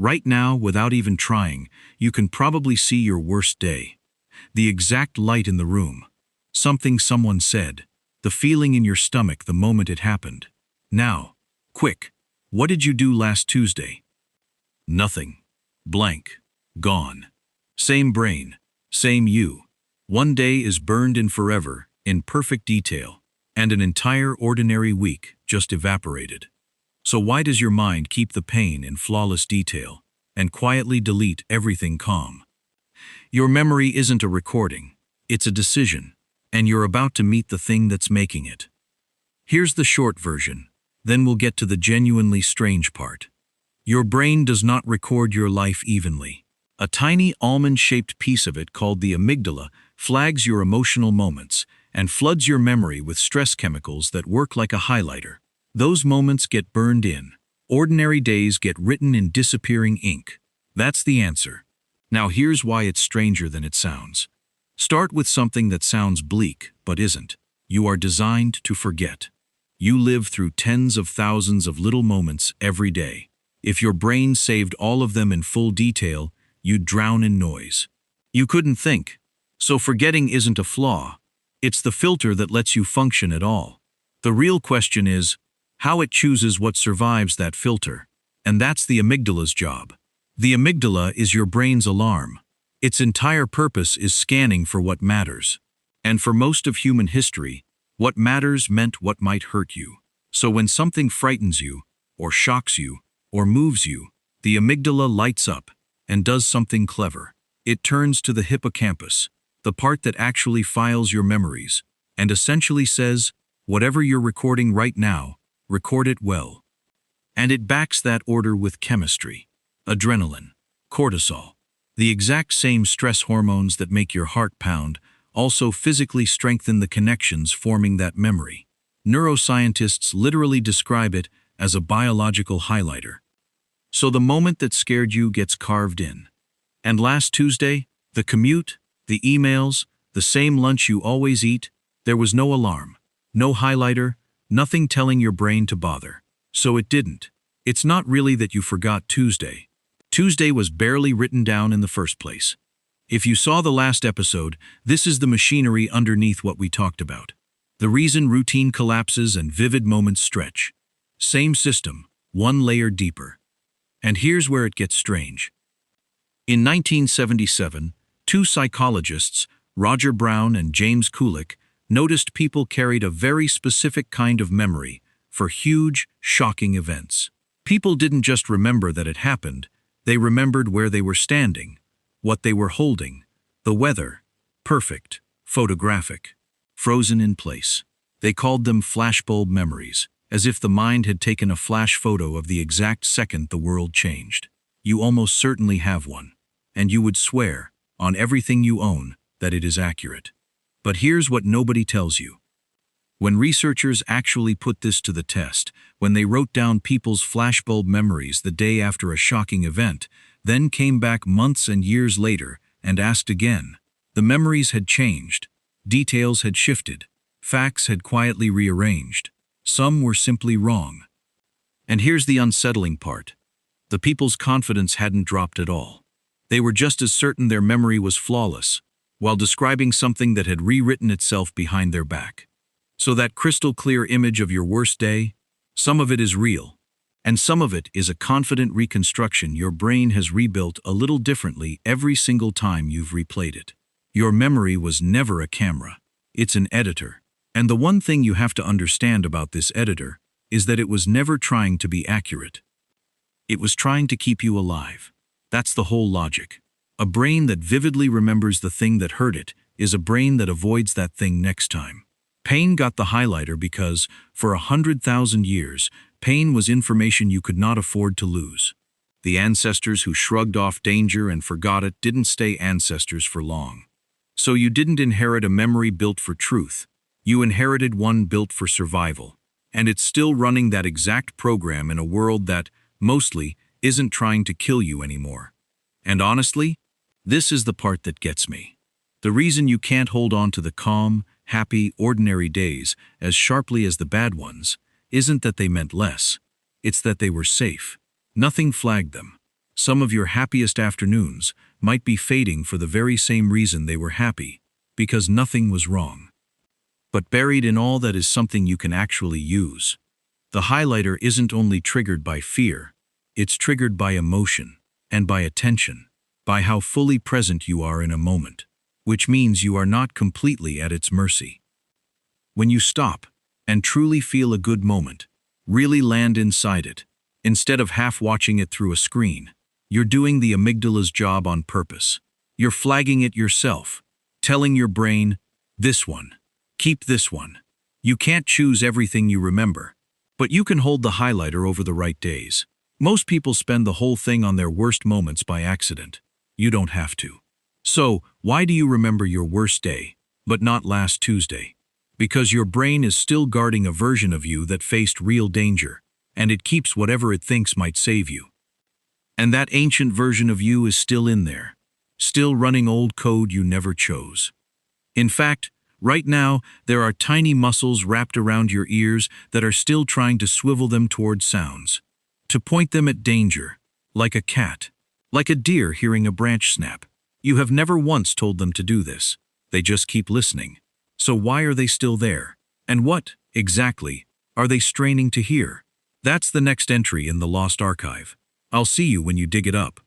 Right now, without even trying, you can probably see your worst day. The exact light in the room. Something someone said. The feeling in your stomach the moment it happened. Now, quick, what did you do last Tuesday? Nothing. Blank. Gone. Same brain. Same you. One day is burned in forever, in perfect detail, and an entire ordinary week just evaporated. So why does your mind keep the pain in flawless detail and quietly delete everything calm? Your memory isn't a recording, it's a decision, and you're about to meet the thing that's making it. Here's the short version, then we'll get to the genuinely strange part. Your brain does not record your life evenly. A tiny almond-shaped piece of it called the amygdala flags your emotional moments and floods your memory with stress chemicals that work like a highlighter. Those moments get burned in. Ordinary days get written in disappearing ink. That's the answer. Now here's why it's stranger than it sounds. Start with something that sounds bleak, but isn't. You are designed to forget. You live through tens of thousands of little moments every day. If your brain saved all of them in full detail, you'd drown in noise. You couldn't think. So forgetting isn't a flaw. It's the filter that lets you function at all. The real question is how it chooses what survives that filter. And that's the amygdala's job. The amygdala is your brain's alarm. Its entire purpose is scanning for what matters. And for most of human history, what matters meant what might hurt you. So when something frightens you, or shocks you, or moves you, the amygdala lights up and does something clever. It turns to the hippocampus, the part that actually files your memories, and essentially says, whatever you're recording right now, record it well. And it backs that order with chemistry. Adrenaline, cortisol, the exact same stress hormones that make your heart pound, also physically strengthen the connections forming that memory. Neuroscientists literally describe it as a biological highlighter. So the moment that scared you gets carved in. And last Tuesday, the commute, the emails, the same lunch you always eat, there was no alarm, no highlighter, nothing telling your brain to bother. So it didn't. It's not really that you forgot Tuesday. Tuesday was barely written down in the first place. If you saw the last episode, this is the machinery underneath what we talked about. The reason routine collapses and vivid moments stretch. Same system, one layer deeper. And here's where it gets strange. In 1977, two psychologists, Roger Brown and James Kulik, noticed people carried a very specific kind of memory for huge, shocking events. People didn't just remember that it happened, they remembered where they were standing, what they were holding, the weather, perfect, photographic, frozen in place. They called them flashbulb memories, as if the mind had taken a flash photo of the exact second the world changed. You almost certainly have one, and you would swear, on everything you own, that it is accurate. But here's what nobody tells you. When researchers actually put this to the test, when they wrote down people's flashbulb memories the day after a shocking event, then came back months and years later and asked again, the memories had changed, details had shifted, facts had quietly rearranged. Some were simply wrong. And here's the unsettling part. The people's confidence hadn't dropped at all. They were just as certain their memory was flawless, while describing something that had rewritten itself behind their back. So that crystal clear image of your worst day, some of it is real, and some of it is a confident reconstruction your brain has rebuilt a little differently every single time you've replayed it. Your memory was never a camera. It's an editor. And the one thing you have to understand about this editor is that it was never trying to be accurate. It was trying to keep you alive. That's the whole logic. A brain that vividly remembers the thing that hurt it is a brain that avoids that thing next time. Pain got the highlighter because, for 100,000 years, pain was information you could not afford to lose. The ancestors who shrugged off danger and forgot it didn't stay ancestors for long. So you didn't inherit a memory built for truth. You inherited one built for survival. And it's still running that exact program in a world that, mostly, isn't trying to kill you anymore. And honestly, this is the part that gets me. The reason you can't hold on to the calm, happy, ordinary days as sharply as the bad ones isn't that they meant less. It's that they were safe. Nothing flagged them. Some of your happiest afternoons might be fading for the very same reason they were happy, because nothing was wrong. But buried in all that is something you can actually use. The highlighter isn't only triggered by fear, it's triggered by emotion and by attention, by how fully present you are in a moment, which means you are not completely at its mercy. When you stop and truly feel a good moment, really land inside it, instead of half watching it through a screen, you're doing the amygdala's job on purpose. You're flagging it yourself, telling your brain, this one, keep this one. You can't choose everything you remember, but you can hold the highlighter over the right days. Most people spend the whole thing on their worst moments by accident. You don't have to. So, why do you remember your worst day, but not last Tuesday? Because your brain is still guarding a version of you that faced real danger, and it keeps whatever it thinks might save you. And that ancient version of you is still in there, still running old code you never chose. In fact, right now, there are tiny muscles wrapped around your ears that are still trying to swivel them toward sounds, to point them at danger, like a cat, like a deer hearing a branch snap. You have never once told them to do this. They just keep listening. So why are they still there? And what, exactly, are they straining to hear? That's the next entry in the Lost Archive. I'll see you when you dig it up.